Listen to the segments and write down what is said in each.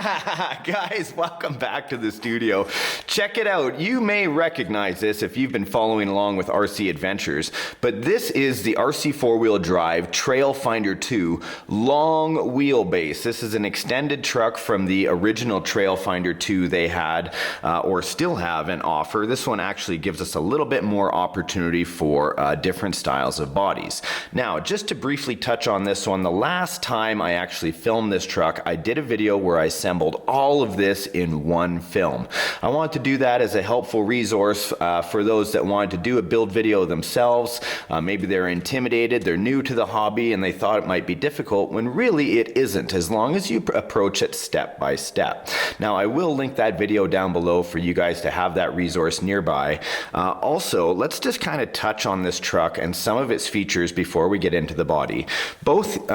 Guys, welcome back to the studio. Check it out. You may recognize this if you've been following along with RC Adventures, but this is the RC four-wheel drive Trailfinder 2 long wheelbase. This is an extended truck from the original Trailfinder 2 they had or still have an offer. This one actually gives us a little bit more opportunity for different styles of bodies. Now, just to briefly touch on this one, the last time I actually filmed this truck, I did a video where I assembled all of this in one film. I wanted to do that as a helpful resource for those that wanted to do a build video themselves. Maybe they're intimidated, they're new to the hobby, and they thought it might be difficult, when really it isn't, as long as you approach it step by step. Now, I will link that video down below for you guys to have that resource nearby. Also, let's just kind of touch on this truck and some of its features before we get into the body. Both,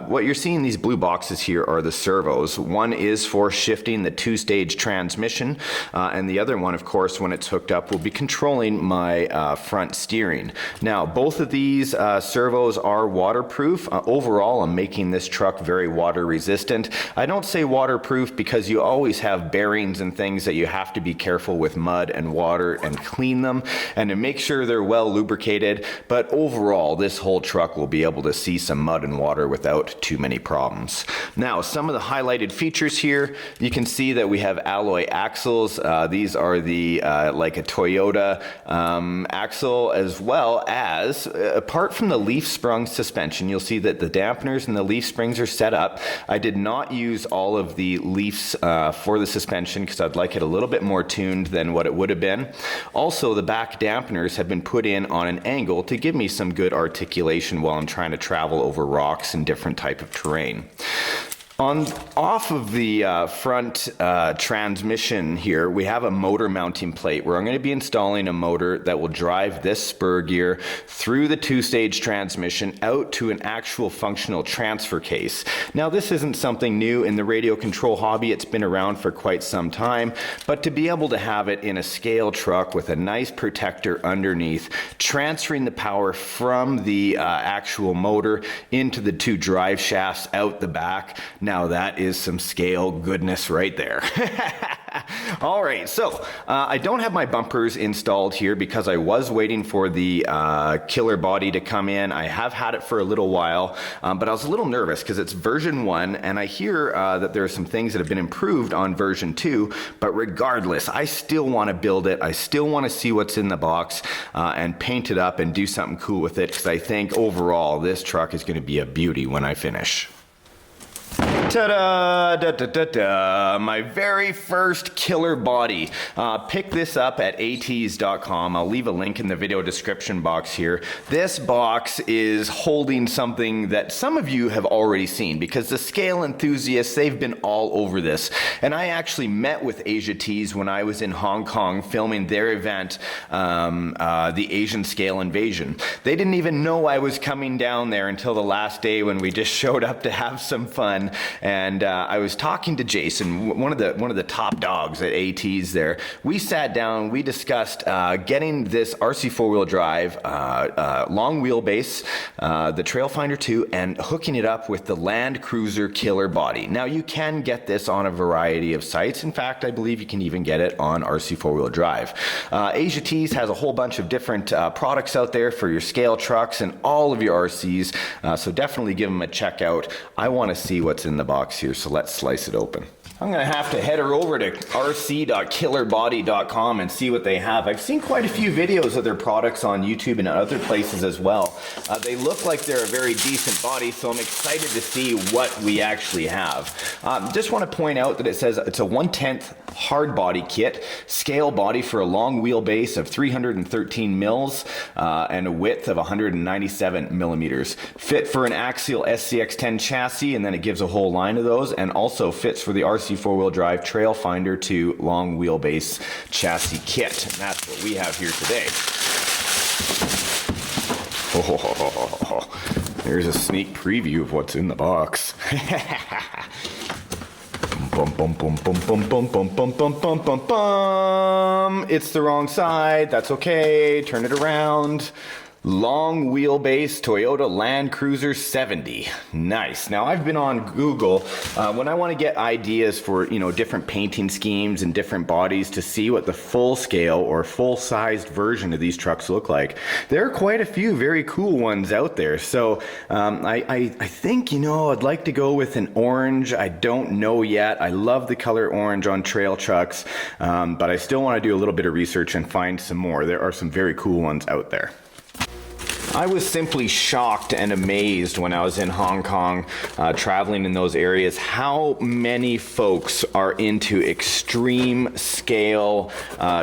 what you're seeing, these blue boxes here, are the servos. One is for shifting the two-stage transmission, and the other one, of course, when it's hooked up, will be controlling my front steering. Now, both of these servos are waterproof. Overall, I'm making this truck very water resistant. I don't say waterproof because you always have bearings and things that you have to be careful with mud and water and clean them and to make sure they're well lubricated, but overall, this whole truck will be able to see some mud and water without too many problems. Now, some of the highlighted features here, you can see that we have alloy axles. These are the like a Toyota axle, as well as, apart from the leaf sprung suspension, you'll see that the dampeners and the leaf springs are set up. I did not use all of the leafs for the suspension because I'd like it a little bit more tuned than what it would have been. Also, the back dampeners have been put in on an angle to give me some good articulation while I'm trying to travel over rocks and different type of terrain. Off of the front transmission here, we have a motor mounting plate where I'm going to be installing a motor that will drive this spur gear through the two-stage transmission out to an actual functional transfer case. Now, this isn't something new in the radio control hobby. It's been around for quite some time, but to be able to have it in a scale truck with a nice protector underneath, transferring the power from the actual motor into the two drive shafts out the back. Now that is some scale goodness right there. All right, so I don't have my bumpers installed here because I was waiting for the Killerbody to come in. I have had it for a little while, but I was a little nervous because it's version 1, and I hear that there are some things that have been improved on version 2, but regardless, I still want to build it. I still want to see what's in the box and paint it up and do something cool with it, because I think overall this truck is going to be a beauty when I finish. Ta-da! Da-da-da-da! My very first Killerbody. Pick this up at ATs.com. I'll leave a link in the video description box here. This box is holding something that some of you have already seen, because the scale enthusiasts, they've been all over this. And I actually met with Asia Tees when I was in Hong Kong filming their event, the Asian Scale Invasion. They didn't even know I was coming down there until the last day when we just showed up to have some fun. And I was talking to Jason, one of the top dogs at ATs there. We sat down, we discussed getting this RC four-wheel drive, long wheelbase, the Trailfinder 2, and hooking it up with the Land Cruiser Killerbody. Now, you can get this on a variety of sites. In fact, I believe you can even get it on RC four-wheel drive. Asia Tees has a whole bunch of different products out there for your scale trucks and all of your RCs, so definitely give them a check out. I want to see what's in the box here, so let's slice it open. I'm gonna have to head her over to rc.killerbody.com and see what they have. I've seen quite a few videos of their products on YouTube and other places as well. They look like they're a very decent body, so I'm excited to see what we actually have. Just want to point out that it says it's a 1/10 hard body kit, scale body for a long wheelbase of 313 mils and a width of 197 millimeters. Fit for an axial SCX10 chassis, and then it gives a whole line of those, and also fits for the RC four-wheel drive Trailfinder 2 long wheelbase chassis kit. And that's what we have here today. Oh, there's a sneak preview of what's in the box. Bum, bum, bum, bum, bum, bum, bum, bum, bum, bum, bum, bum. It's the wrong side. That's okay. Turn it around. long wheelbase Toyota Land Cruiser 70. Nice. Now I've been on Google when I want to get ideas for, you know, different painting schemes and different bodies to see what the full scale or full sized version of these trucks look like. There are quite a few very cool ones out there. So I think, you know, I'd like to go with an orange. I don't know yet. I love the color orange on trail trucks, but I still want to do a little bit of research and find some more. There are some very cool ones out there. I was simply shocked and amazed when I was in Hong Kong traveling in those areas how many folks are into extreme scale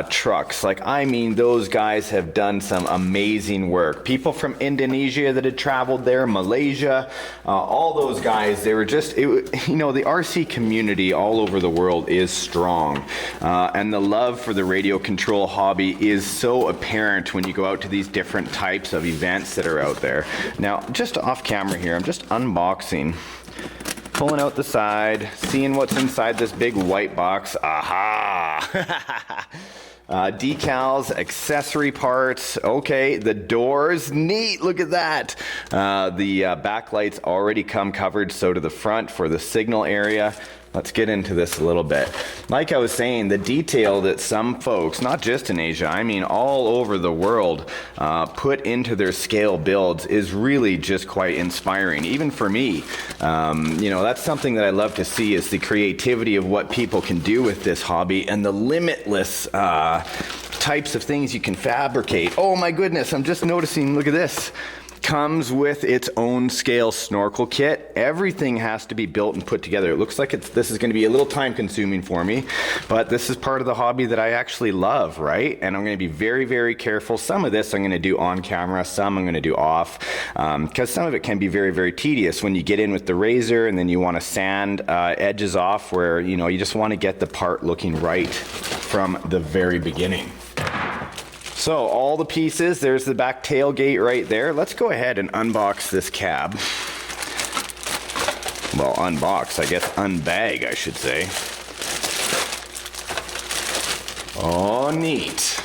trucks. Like, I mean, those guys have done some amazing work. People from Indonesia that had traveled there, Malaysia, all those guys, they were just, you know, the RC community all over the world is strong. And the love for the radio control hobby is so apparent when you go out to these different types of events that are out there. Now, just off camera here, I'm just unboxing, pulling out the side, seeing what's inside this big white box. Aha! Decals, accessory parts. Okay, the doors, neat, look at that. The backlights already come covered, so do the front for the signal area. Let's get into this a little bit. Like I was saying, the detail that some folks, not just in Asia, I mean all over the world, put into their scale builds is really just quite inspiring, even for me. You know, that's something that I love to see, is the creativity of what people can do with this hobby and the limitless types of things you can fabricate. Oh my goodness, I'm just noticing, look at this. Comes with its own scale snorkel kit. Everything has to be built and put together. It looks like this is going to be a little time consuming for me, but this is part of the hobby that I actually love, right? And I'm going to be very, very careful. Some of this I'm going to do on camera, some I'm going to do off, because some of it can be very, very tedious when you get in with the razor and then you want to sand edges off where, you know, you just want to get the part looking right from the very beginning. So all the pieces, there's the back tailgate right there. Let's go ahead and unbox this cab. Well, unbox, I guess unbag, I should say. Oh, neat.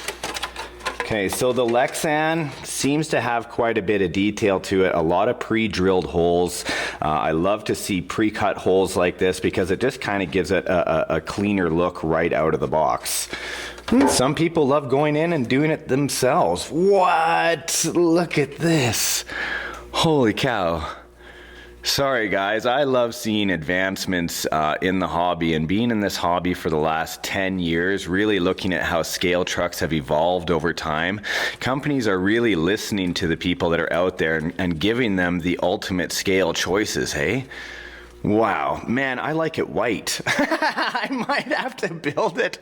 Okay, so the Lexan seems to have quite a bit of detail to it, a lot of pre-drilled holes. I love to see pre-cut holes like this because it just kind of gives it a cleaner look right out of the box. Some people love going in and doing it themselves. What? Look at this. Holy cow. Sorry guys, I love seeing advancements in the hobby, and being in this hobby for the last 10 years, really looking at how scale trucks have evolved over time. Companies are really listening to the people that are out there and giving them the ultimate scale choices, hey? Wow, man, I like it white. I might have to build it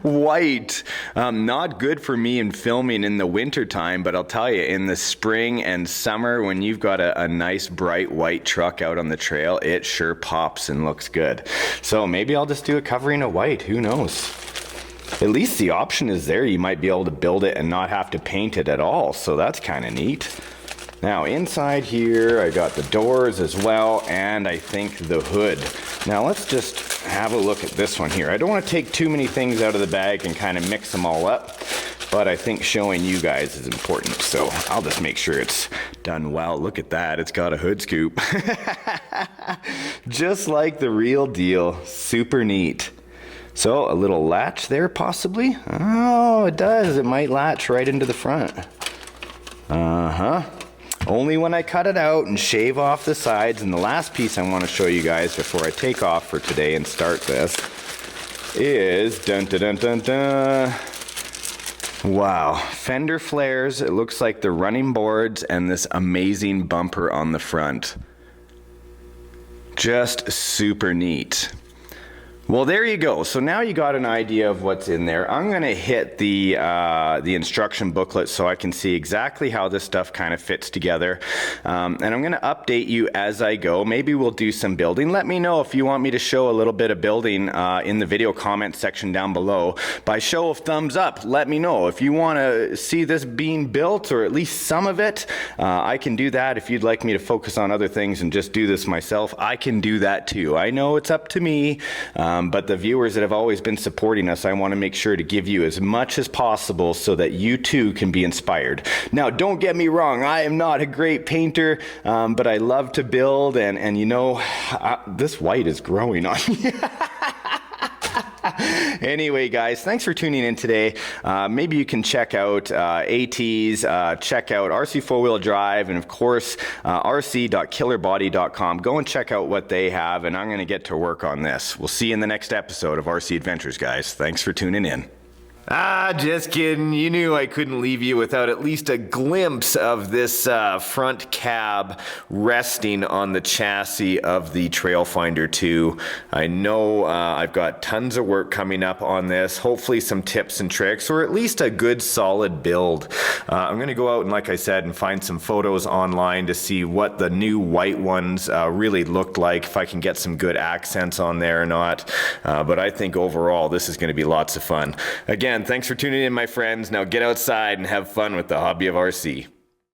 white. Not good for me in filming in the winter time, but I'll tell you, in the spring and summer, when you've got a nice bright white truck out on the trail, it sure pops and looks good. So maybe I'll just do a covering of white, who knows? At least the option is there. You might be able to build it and not have to paint it at all, so that's kind of neat. Now inside here, I got the doors as well, and I think the hood. Now let's just have a look at this one here. I don't want to take too many things out of the bag and kind of mix them all up, but I think showing you guys is important, so I'll just make sure it's done well. Look at that, it's got a hood scoop. Just like the real deal, super neat. So a little latch there possibly? Oh, it does, it might latch right into the front. Uh-huh. Only when I cut it out and shave off the sides. And the last piece I want to show you guys before I take off for today and start this is dun dun dun dun dun. Wow, fender flares. It looks like the running boards and this amazing bumper on the front. Just super neat. Well, there you go. So now you got an idea of what's in there. I'm going to hit the instruction booklet so I can see exactly how this stuff kind of fits together. And I'm going to update you as I go. Maybe we'll do some building. Let me know if you want me to show a little bit of building in the video comment section down below. By show of thumbs up, let me know. If you want to see this being built, or at least some of it, I can do that. If you'd like me to focus on other things and just do this myself, I can do that too. I know it's up to me. but the viewers that have always been supporting us, I want to make sure to give you as much as possible so that you too can be inspired. Now, don't get me wrong, I am not a great painter, but I love to build, and you know, this white is growing on me. Anyway, guys, thanks for tuning in today. Maybe you can check out ATs, check out RC 4-wheel drive, and of course, rc.killerbody.com. Go and check out what they have, and I'm going to get to work on this. We'll see you in the next episode of RC Adventures, guys. Thanks for tuning in. Just kidding. You knew I couldn't leave you without at least a glimpse of this front cab resting on the chassis of the Trailfinder 2. I know I've got tons of work coming up on this, hopefully some tips and tricks, or at least a good solid build. I'm going to go out and, like I said, and find some photos online to see what the new white ones really looked like, if I can get some good accents on there or not. But I think overall this is going to be lots of fun. Again, thanks for tuning in, my friends. Now get outside and have fun with the hobby of RC.